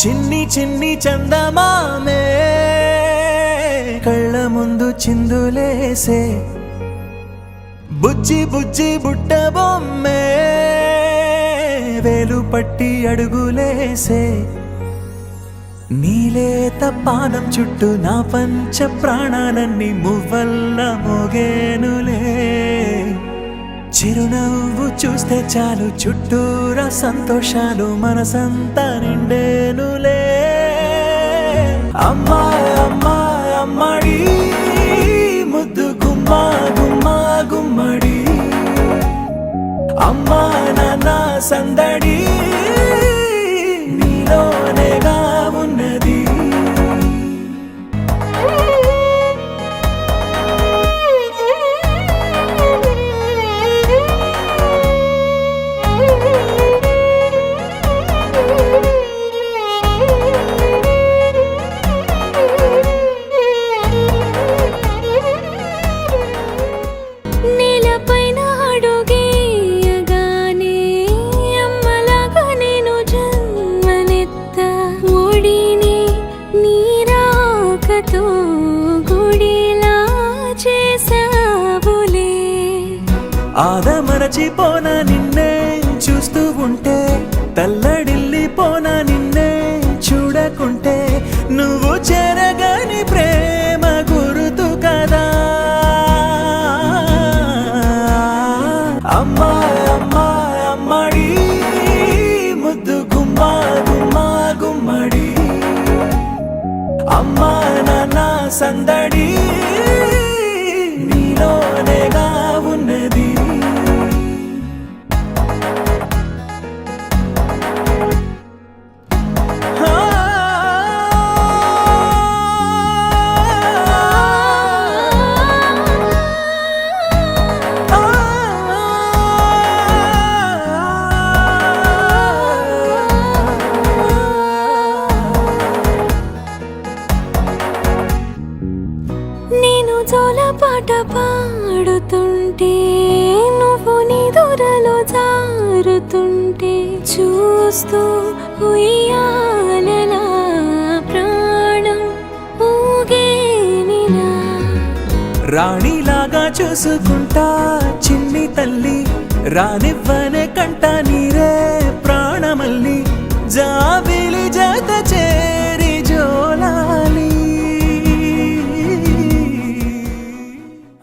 చిన్ని చిన్ని చందమామే కళ్ళ ముందు చిందులేసే బుజ్జి బుజ్జి బుట్ట బొమ్మే వేలు పట్టి అడుగులేసే నీలేత పానం చుట్టూ నా పంచ ప్రాణాలన్నీ మువ్వల్ల మోగేనులే చిరునవ్వు చూస్తే చాలు చుట్టూరా సంతోషాలు మనసంతా నిండేనులే అమ్మాయి అమ్మాయి అమ్మడి ముద్దు గుమ్మా గుమ్మా గుమ్మడి అమ్మా నాన్న సందడి నీలోనేగా ఉన్నది ఆదమరచిపోనా నిన్నే చూస్తూ ఉంటే తల్లడిల్లిపోనా నిన్నే చూడకుంటే నువ్వు చెరగని ప్రేమ గురుతు కదా అమ్మాయి అమ్మాయి అమ్మడి ముద్దు గుమ్మా గుమ్మా గుమ్మడి అమ్మా నాన్న సందడి నీలోనేగా ఉన్నది నేను జోలపాట పాడుతుంటే నువ్వు నిదురలో జారుతుంటే చూస్తూ ఉయ్యాలలా ప్రాణం ఊగేనిలా రాణిలాగా చూసుకుంటా చిన్ని తల్లి రానివ్వనే కంట